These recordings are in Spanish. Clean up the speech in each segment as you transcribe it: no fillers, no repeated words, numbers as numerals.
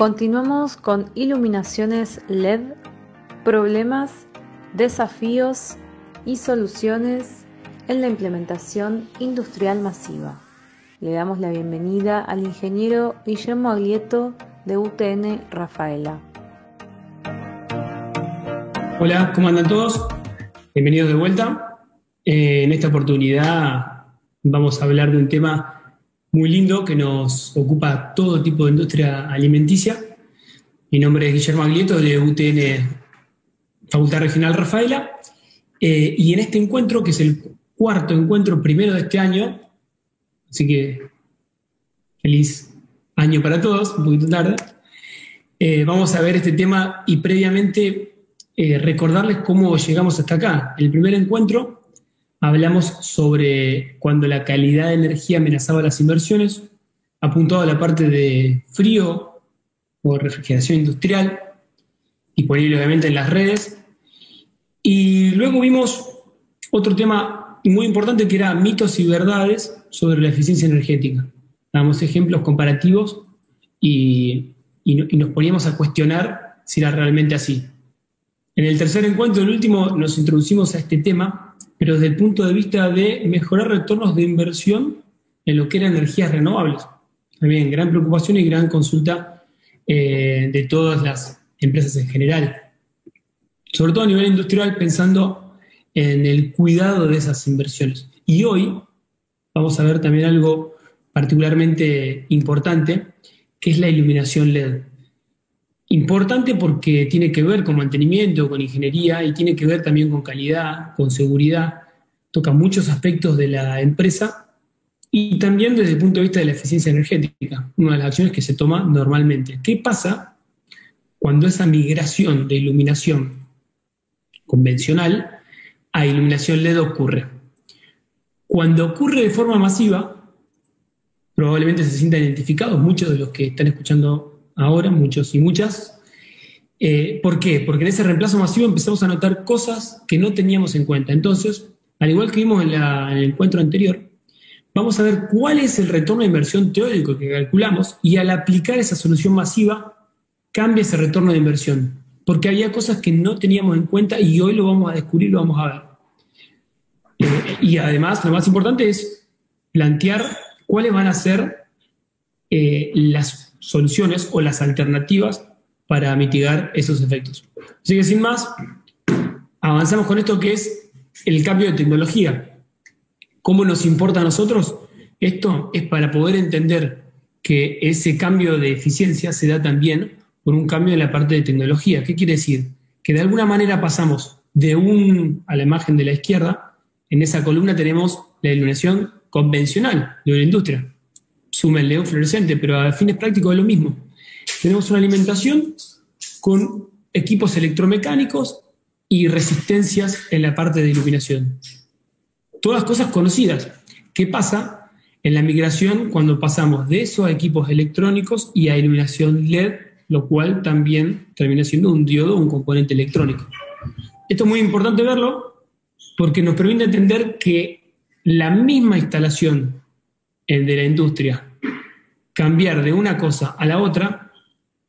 Continuamos con iluminaciones LED, problemas, desafíos y soluciones en la implementación industrial masiva. Le damos la bienvenida al ingeniero Guillermo Aglieto de UTN Rafaela. Hola, ¿cómo andan todos? Bienvenidos de vuelta. En esta oportunidad vamos a hablar de un tema muy lindo que nos ocupa a todo tipo de industria alimenticia. Mi nombre es Guillermo Aglieto de UTN Facultad Regional Rafaela, y en este encuentro, que es el cuarto encuentro primero de este año, así que feliz año para todos, un poquito tarde, vamos a ver este tema y previamente recordarles cómo llegamos hasta acá. En el primer encuentro hablamos sobre cuando la calidad de energía amenazaba las inversiones, apuntado a la parte de frío o refrigeración industrial, disponible obviamente en las redes. Y luego vimos otro tema muy importante que era mitos y verdades sobre la eficiencia energética. Damos ejemplos comparativos y nos poníamos a cuestionar si era realmente así. En el tercer encuentro, el último, nos introducimos a este tema, pero desde el punto de vista de mejorar retornos de inversión en lo que eran energías renovables. También gran preocupación y gran consulta de todas las empresas en general. Sobre todo a nivel industrial, pensando en el cuidado de esas inversiones. Y hoy vamos a ver también algo particularmente importante, que es la iluminación LED. Importante porque tiene que ver con mantenimiento, con ingeniería y tiene que ver también con calidad, con seguridad. Toca muchos aspectos de la empresa y también desde el punto de vista de la eficiencia energética, una de las acciones que se toma normalmente. ¿Qué pasa cuando esa migración de iluminación convencional a iluminación LED ocurre? Cuando ocurre de forma masiva, probablemente se sientan identificados muchos de los que están escuchando ahora, muchos y muchas. ¿Por qué? Porque en ese reemplazo masivo empezamos a notar cosas que no teníamos en cuenta. Entonces, al igual que vimos en el encuentro anterior, vamos a ver cuál es el retorno de inversión teórico que calculamos y al aplicar esa solución masiva, cambia ese retorno de inversión. Porque había cosas que no teníamos en cuenta y hoy lo vamos a descubrir, lo vamos a ver. Y además, lo más importante es plantear cuáles van a ser las soluciones o las alternativas para mitigar esos efectos. Así que sin más, avanzamos con esto que es el cambio de tecnología. ¿Cómo nos importa a nosotros? Esto es para poder entender que ese cambio de eficiencia se da también por un cambio en la parte de tecnología. ¿Qué quiere decir? Que de alguna manera pasamos a la imagen de la izquierda, en esa columna tenemos la iluminación convencional de una industria. Súmenle un fluorescente, pero a fines prácticos es lo mismo. Tenemos una alimentación con equipos electromecánicos y resistencias en la parte de iluminación. Todas cosas conocidas. ¿Qué pasa en la migración cuando pasamos de eso a equipos electrónicos y a iluminación LED, lo cual también termina siendo un diodo o un componente electrónico? Esto es muy importante verlo porque nos permite entender que la misma instalación de la industria, cambiar de una cosa a la otra,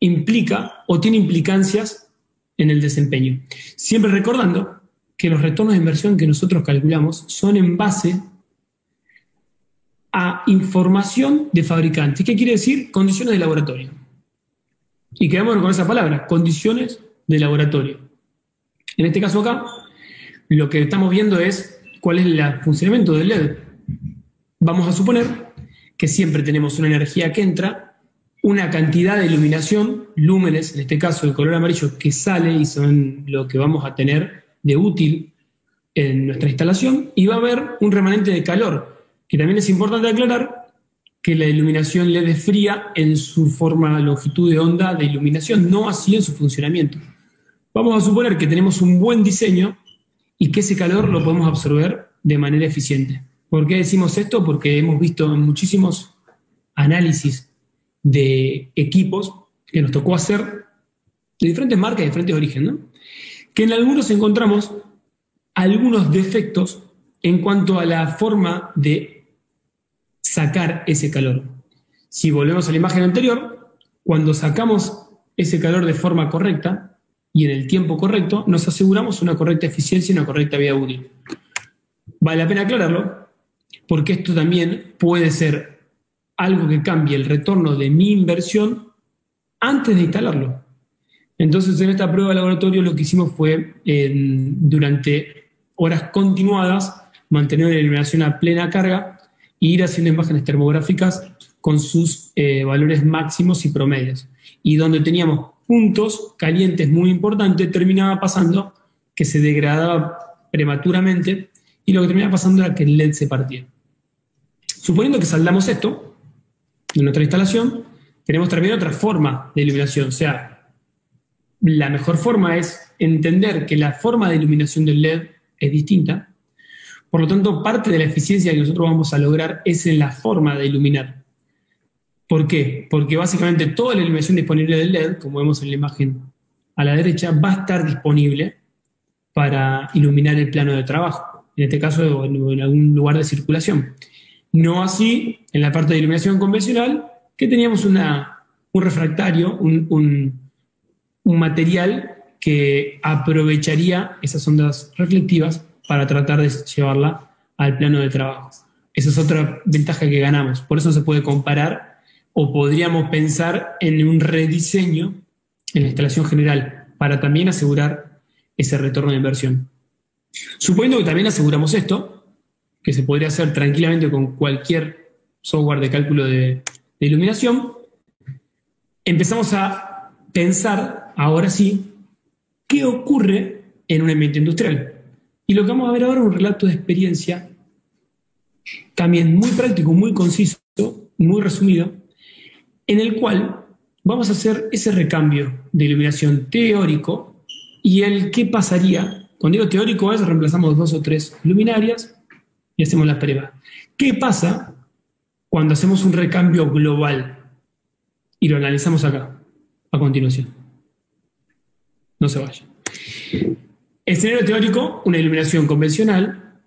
implica o tiene implicancias en el desempeño. Siempre recordando que los retornos de inversión que nosotros calculamos son en base a información de fabricantes. ¿Qué quiere decir? Condiciones de laboratorio. Y quedémonos con esa palabra, condiciones de laboratorio. En este caso acá, lo que estamos viendo es cuál es el funcionamiento del LED. Vamos a suponer que siempre tenemos una energía que entra, una cantidad de iluminación, lúmenes, en este caso de color amarillo, que sale y son lo que vamos a tener de útil en nuestra instalación, y va a haber un remanente de calor, que también es importante aclarar que la iluminación LED es fría en su forma, longitud de onda de iluminación, no así en su funcionamiento. Vamos a suponer que tenemos un buen diseño y que ese calor lo podemos absorber de manera eficiente. ¿Por qué decimos esto? Porque hemos visto muchísimos análisis de equipos que nos tocó hacer de diferentes marcas, de diferentes orígenes, ¿no? Que en algunos encontramos algunos defectos en cuanto a la forma de sacar ese calor. Si volvemos a la imagen anterior, cuando sacamos ese calor de forma correcta y en el tiempo correcto, nos aseguramos una correcta eficiencia y una correcta vida útil. Vale la pena aclararlo, porque esto también puede ser algo que cambie el retorno de mi inversión antes de instalarlo. Entonces, en esta prueba de laboratorio lo que hicimos fue, durante horas continuadas, mantener la iluminación a plena carga e ir haciendo imágenes termográficas con sus valores máximos y promedios. Y donde teníamos puntos calientes muy importantes, terminaba pasando que se degradaba prematuramente y lo que terminaba pasando era que el LED se partía. Suponiendo que saldamos esto de nuestra instalación, tenemos también otra forma de iluminación. O sea, la mejor forma es entender que la forma de iluminación del LED es distinta. Por lo tanto, parte de la eficiencia que nosotros vamos a lograr es en la forma de iluminar. ¿Por qué? Porque básicamente toda la iluminación disponible del LED, como vemos en la imagen a la derecha, va a estar disponible para iluminar el plano de trabajo, en este caso en algún lugar de circulación. No así en la parte de iluminación convencional, que teníamos un refractario, un material que aprovecharía esas ondas reflectivas para tratar de llevarla al plano de trabajo. Esa es otra ventaja que ganamos. Por eso se puede comparar o podríamos pensar en un rediseño en la instalación general para también asegurar ese retorno de inversión. Suponiendo que también aseguramos esto, que se podría hacer tranquilamente con cualquier software de cálculo de iluminación, empezamos a pensar, ahora sí, qué ocurre en un ambiente industrial. Y lo que vamos a ver ahora es un relato de experiencia, también muy práctico, muy conciso, muy resumido, en el cual vamos a hacer ese recambio de iluminación teórico y el qué pasaría. Cuando digo teórico es, reemplazamos 2 o 3 luminarias y hacemos la prueba. ¿Qué pasa cuando hacemos un recambio global? Y lo analizamos acá, a continuación. No se vaya. Escenario teórico, una iluminación convencional,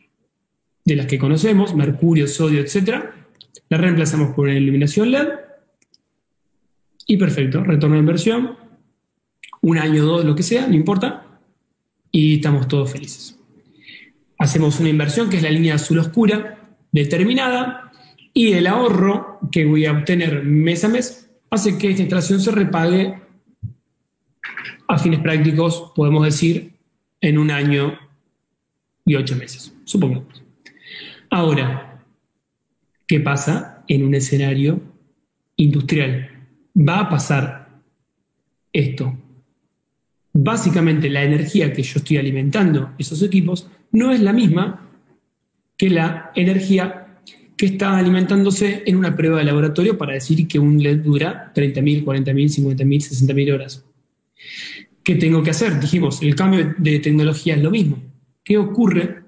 de las que conocemos, mercurio, sodio, etc. La reemplazamos por una iluminación LED y perfecto, retorno de inversión, 1 año, 2, lo que sea, no importa, y estamos todos felices. Hacemos una inversión que es la línea azul oscura determinada y el ahorro que voy a obtener mes a mes hace que esta instalación se repague a fines prácticos, podemos decir, en 1 año y 8 meses, supongamos. Ahora, ¿qué pasa en un escenario industrial? Va a pasar esto. Básicamente, la energía que yo estoy alimentando esos equipos no es la misma que la energía que está alimentándose en una prueba de laboratorio para decir que un LED dura 30.000, 40.000, 50.000, 60.000 horas. ¿Qué tengo que hacer? Dijimos, el cambio de tecnología es lo mismo. ¿Qué ocurre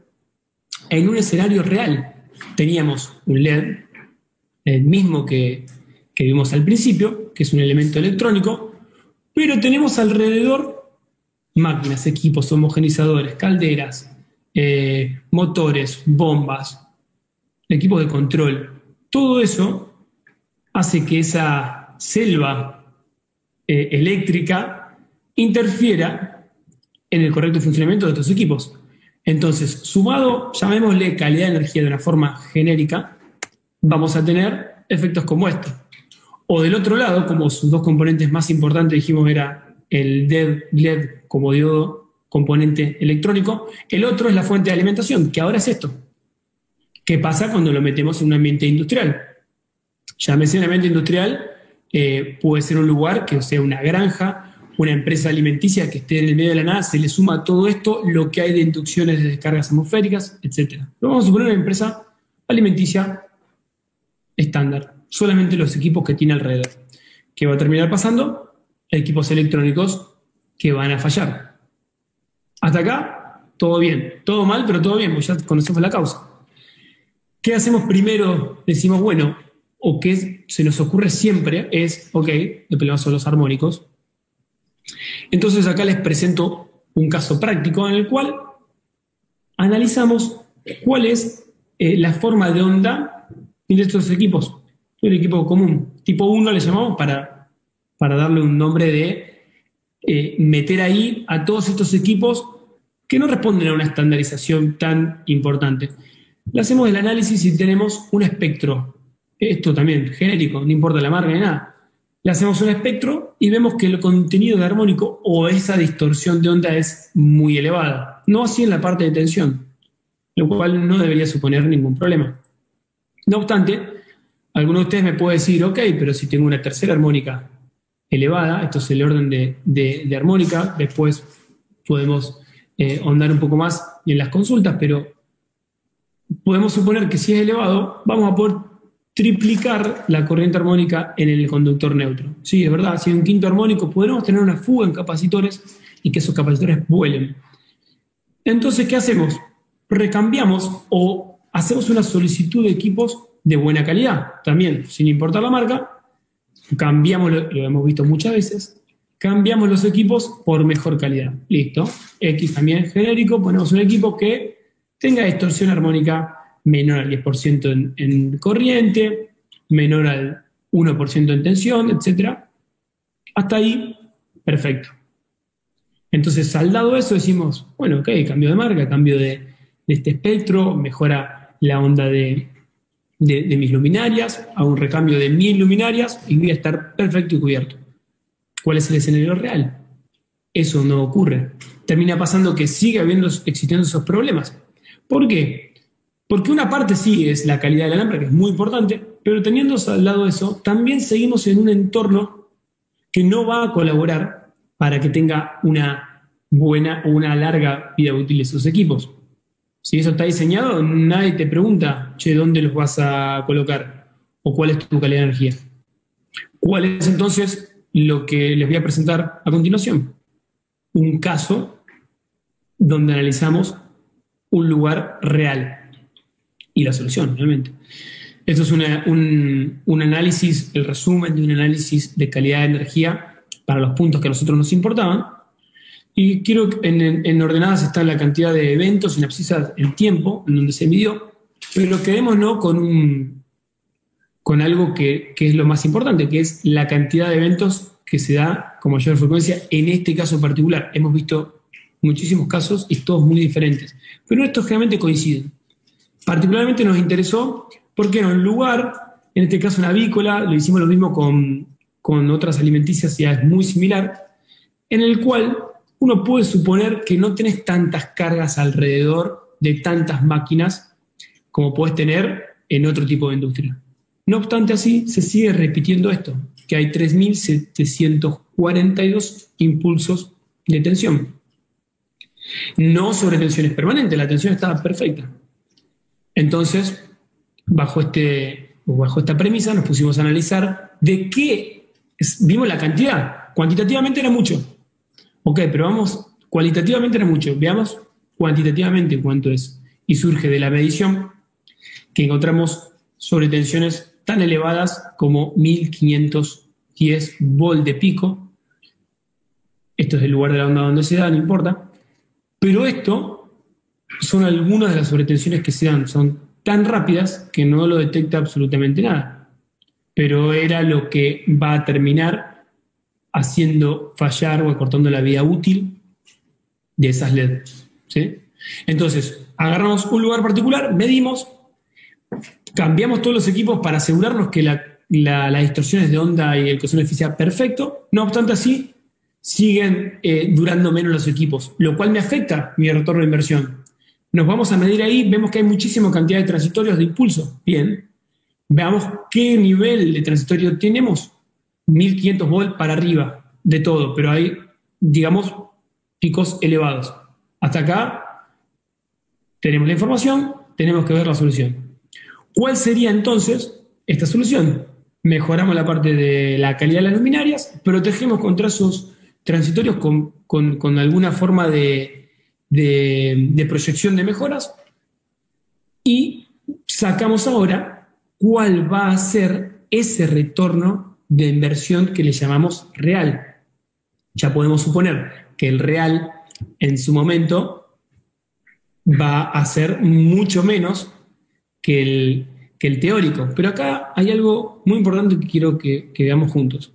en un escenario real? Teníamos un LED, el mismo que vimos al principio, que es un elemento electrónico, pero tenemos alrededor máquinas, equipos, homogenizadores, calderas, motores, bombas, equipos de control. Todo eso hace que esa selva eléctrica interfiera en el correcto funcionamiento de estos equipos. Entonces, sumado, llamémosle calidad de energía de una forma genérica, vamos a tener efectos como este. O del otro lado, como sus 2 componentes más importantes, dijimos era el LED como diodo componente electrónico, el otro es la fuente de alimentación, que ahora es esto. ¿Qué pasa cuando lo metemos en un ambiente industrial? Llámese un ambiente industrial, puede ser un lugar que sea una granja, una empresa alimenticia que esté en el medio de la nada, se le suma a todo esto lo que hay de inducciones de descargas atmosféricas, etc. Pero vamos a suponer una empresa alimenticia estándar, solamente los equipos que tiene alrededor. ¿Qué va a terminar pasando? Equipos electrónicos que van a fallar. Hasta acá, todo bien. Todo mal, pero todo bien, porque ya conocemos la causa. ¿Qué hacemos primero? Decimos, bueno, o que se nos ocurre siempre es, ok, el problema son los armónicos. Entonces acá les presento un caso práctico en el cual analizamos cuál es la forma de onda de estos equipos. El equipo común, tipo 1 le llamamos para para darle un nombre de meter ahí a todos estos equipos que no responden a una estandarización tan importante. Le hacemos el análisis y tenemos un espectro, esto también genérico, no importa la marca ni nada. Le hacemos un espectro y vemos que el contenido de armónico o esa distorsión de onda es muy elevada. No así en la parte de tensión, lo cual no debería suponer ningún problema. No obstante, alguno de ustedes me puede decir, ok, pero si tengo una tercera armónica elevada, esto es el orden de armónica, después podemos ahondar un poco más en las consultas, pero podemos suponer que si es elevado, vamos a poder triplicar la corriente armónica en el conductor neutro. Sí, es verdad, si hay un quinto armónico, podremos tener una fuga en capacitores y que esos capacitores vuelen. Entonces, ¿qué hacemos? Recambiamos o hacemos una solicitud de equipos de buena calidad, también, sin importar la marca, cambiamos, lo hemos visto muchas veces, cambiamos los equipos por mejor calidad. Listo. X también genérico, ponemos un equipo que tenga distorsión armónica menor al 10% en corriente, menor al 1% en tensión, etc. Hasta ahí, perfecto. Entonces, saldado eso, decimos, bueno, ok, cambio de marca, cambio de este espectro, mejora la onda de mis luminarias, hago un recambio de 1000 luminarias y voy a estar perfecto y cubierto. ¿Cuál es el escenario real? Eso no ocurre. Termina pasando que sigue existiendo esos problemas. ¿Por qué? Porque una parte sí es la calidad de la lámpara, que es muy importante, pero teniendo al lado eso, también seguimos en un entorno que no va a colaborar para que tenga una buena o una larga vida útil de sus equipos. Si eso está diseñado, nadie te pregunta, che, ¿dónde los vas a colocar? ¿O cuál es tu calidad de energía? ¿Cuál es entonces lo que les voy a presentar a continuación? Un caso donde analizamos un lugar real y la solución, realmente. Esto es un análisis, el resumen de un análisis de calidad de energía para los puntos que a nosotros nos importaban. Y quiero, en ordenadas está la cantidad de eventos, en abscisas el tiempo en donde se midió, pero quedémonos con algo que es lo más importante, que es la cantidad de eventos que se da con mayor frecuencia en este caso particular. Hemos visto muchísimos casos y todos muy diferentes, pero estos generalmente coinciden. Particularmente nos interesó porque era un lugar, en este caso una avícola, lo hicimos lo mismo con otras alimenticias y es muy similar, en el cual uno puede suponer que no tenés tantas cargas alrededor de tantas máquinas como podés tener en otro tipo de industria. No obstante así, se sigue repitiendo esto, que hay 3.742 impulsos de tensión. No sobre tensiones permanentes, la tensión estaba perfecta. Entonces, bajo esta premisa nos pusimos a analizar de qué vimos la cantidad. Cuantitativamente era mucho. Ok, pero vamos, cualitativamente era mucho. Veamos cuantitativamente cuánto es. Y surge de la medición que encontramos sobre tensiones tan elevadas como 1510 volt de pico. Esto es el lugar de la onda donde se da, no importa. Pero esto son algunas de las sobretensiones que se dan. Son tan rápidas que no lo detecta absolutamente nada. Pero era lo que va a terminar haciendo fallar o acortando la vida útil de esas LED. ¿Sí? Entonces, agarramos un lugar particular, medimos, cambiamos todos los equipos para asegurarnos que las distorsiones de onda y el coseno de eficiencia perfecto. No obstante así, siguen durando menos los equipos, lo cual me afecta mi retorno de inversión. Nos vamos a medir ahí, vemos que hay muchísima cantidad de transitorios de impulso. Bien, veamos qué nivel de transitorio tenemos. 1500 volts para arriba de todo, pero hay, digamos, picos elevados. Hasta acá tenemos la información, tenemos que ver la solución. ¿Cuál sería entonces esta solución? Mejoramos la parte de la calidad de las luminarias, protegemos contra esos transitorios con alguna forma de proyección de mejoras y sacamos ahora cuál va a ser ese retorno de inversión que le llamamos real. Ya podemos suponer que el real en su momento va a ser mucho menos que el teórico. Pero acá hay algo muy importante que quiero que veamos juntos.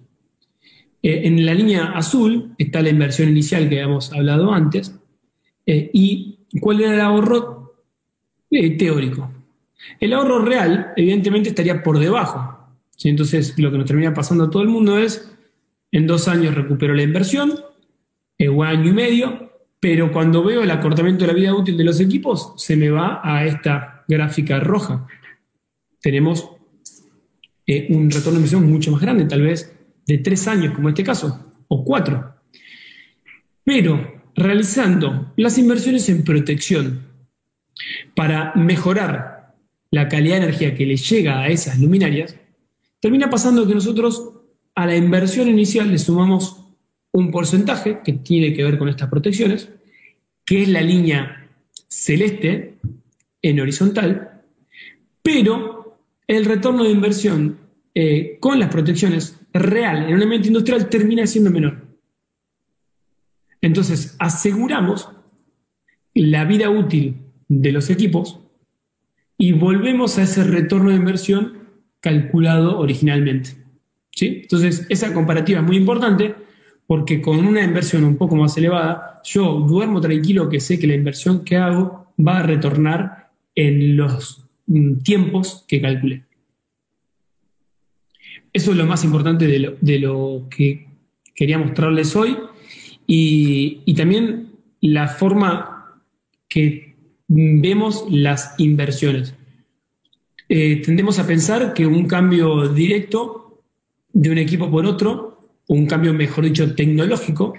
En la línea azul está la inversión inicial que habíamos hablado antes. ¿Y cuál era el ahorro teórico? El ahorro real, evidentemente, estaría por debajo, ¿sí? Entonces, lo que nos termina pasando a todo el mundo es, en 2 años recupero la inversión, o año y medio, pero cuando veo el acortamiento de la vida útil de los equipos, se me va a esta gráfica roja. Tenemos un retorno de inversión mucho más grande, tal vez de 3 años, como en este caso, o 4. Pero realizando las inversiones en protección para mejorar la calidad de energía que le llega a esas luminarias, termina pasando que nosotros a la inversión inicial le sumamos un porcentaje que tiene que ver con estas protecciones, que es la línea celeste en horizontal, pero el retorno de inversión con las protecciones real en un ambiente industrial termina siendo menor. Entonces, aseguramos la vida útil de los equipos y volvemos a ese retorno de inversión calculado originalmente, ¿sí? Entonces, esa comparativa es muy importante porque con una inversión un poco más elevada, yo duermo tranquilo que sé que la inversión que hago va a retornar en los tiempos que calculé. Eso es lo más importante de lo que quería mostrarles hoy y también la forma que vemos las inversiones. Tendemos a pensar que un cambio directo de un equipo por otro, o un cambio, mejor dicho, tecnológico,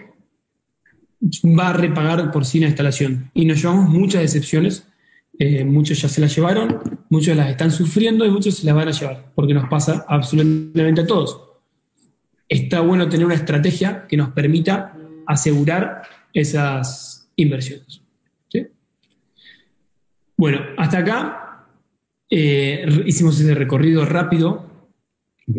va a repagar por sí la instalación. Y nos llevamos muchas decepciones. Muchos ya se las llevaron, muchos las están sufriendo y muchos se las van a llevar, porque nos pasa absolutamente a todos. Está bueno tener una estrategia que nos permita asegurar esas inversiones, ¿sí? Bueno, hasta acá hicimos ese recorrido rápido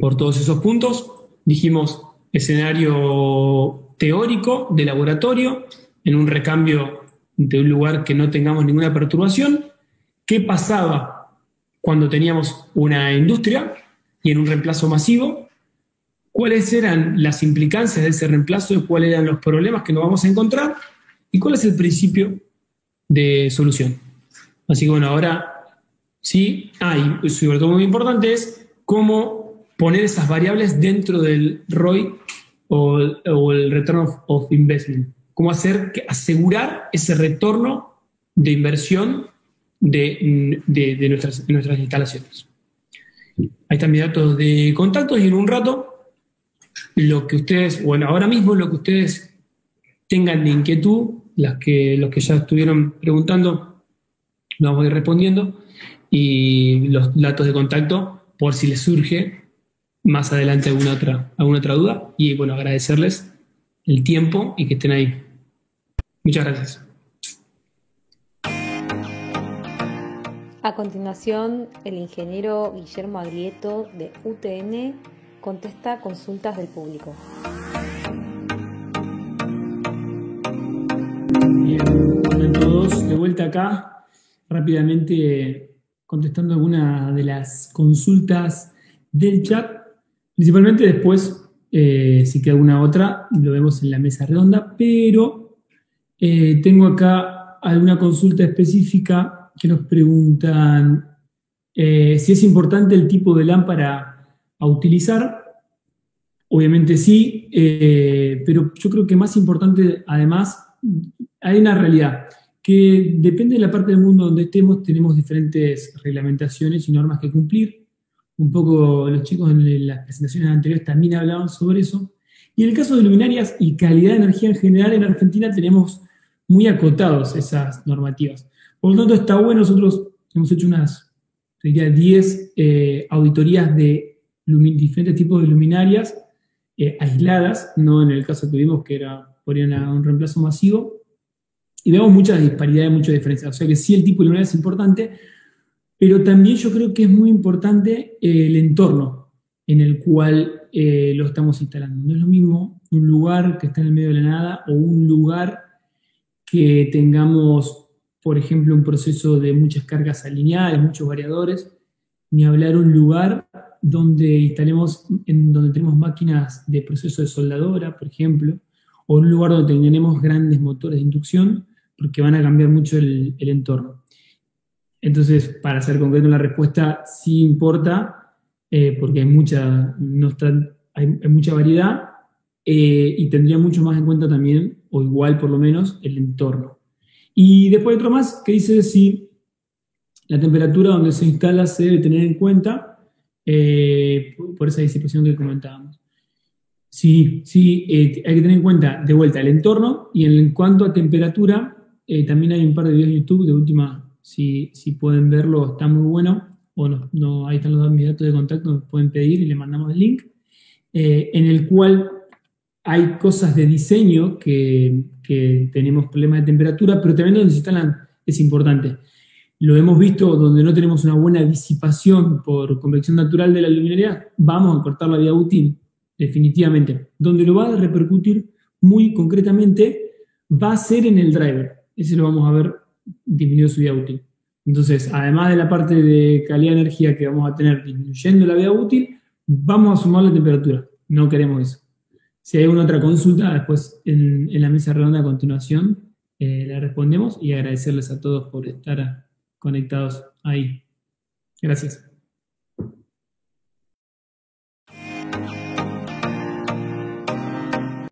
por todos esos puntos. Dijimos escenario teórico de laboratorio en un recambio de un lugar que no tengamos ninguna perturbación. ¿Qué pasaba cuando teníamos una industria y en un reemplazo masivo? ¿Cuáles eran las implicancias de ese reemplazo y cuáles eran los problemas que nos vamos a encontrar? ¿Y cuál es el principio de solución? Así que bueno, ahora sí, y sobre todo muy importante es cómo poner esas variables dentro del ROI o el Return of Investment. Cómo asegurar ese retorno de inversión de nuestras instalaciones. Ahí están mis datos de contacto y en un rato ahora mismo lo que ustedes tengan de inquietud, los que ya estuvieron preguntando, lo vamos a ir respondiendo y los datos de contacto por si les surge más adelante alguna otra duda y bueno, agradecerles el tiempo y que estén ahí. Muchas gracias. A continuación, el ingeniero Guillermo Agrieto de UTN contesta consultas del público. Bien, hola a todos, de vuelta acá, rápidamente contestando algunas de las consultas del chat, principalmente después, si queda alguna otra, lo vemos en la mesa redonda, pero tengo acá alguna consulta específica que nos preguntan si es importante el tipo de lámpara a utilizar. Obviamente sí, pero yo creo que más importante, además, hay una realidad, que depende de la parte del mundo donde estemos, tenemos diferentes reglamentaciones y normas que cumplir. Un poco los chicos en las presentaciones anteriores también hablaban sobre eso. Y en el caso de luminarias y calidad de energía en general, en Argentina tenemos muy acotados esas normativas. Por lo tanto, está bueno, nosotros hemos hecho unas, diría, 10 auditorías de diferentes tipos de luminarias aisladas, no en el caso que vimos que era por un reemplazo masivo, y vemos muchas disparidades, muchas diferencias. O sea que sí, el tipo de luminaria es importante, pero también yo creo que es muy importante el entorno en el cual lo estamos instalando. No es lo mismo un lugar que está en el medio de la nada o un lugar que tengamos, por ejemplo, un proceso de muchas cargas alineadas, muchos variadores, ni hablar un lugar donde instalemos, donde tenemos máquinas de proceso de soldadora, por ejemplo, o un lugar donde tenemos grandes motores de inducción, porque van a cambiar mucho el entorno. Entonces, para ser concreto en la respuesta, sí importa, porque hay mucha, hay mucha variedad, y tendría mucho más en cuenta también, o igual por lo menos, el entorno. Y después otro más que dice si la temperatura donde se instala se debe tener en cuenta, por esa disipación que comentábamos. Sí, sí, hay que tener en cuenta de vuelta el entorno, y en cuanto a temperatura, también hay un par de videos de YouTube, de última, si pueden verlo, está muy bueno, o no, ahí están mis datos de contacto, nos pueden pedir y le mandamos el link, en el cual hay cosas de diseño que tenemos problemas de temperatura, pero también donde se instalan es importante. Lo hemos visto donde no tenemos una buena disipación por convección natural de la luminaria, vamos a cortar la vida útil, definitivamente. Donde lo va a repercutir muy concretamente va a ser en el driver. Ese lo vamos a ver disminuido su vida útil. Entonces, además de la parte de calidad de energía que vamos a tener disminuyendo la vida útil, vamos a sumar la temperatura. No queremos eso. Si hay alguna otra consulta, después en la mesa redonda a continuación la respondemos, y agradecerles a todos por estar conectados ahí. Gracias.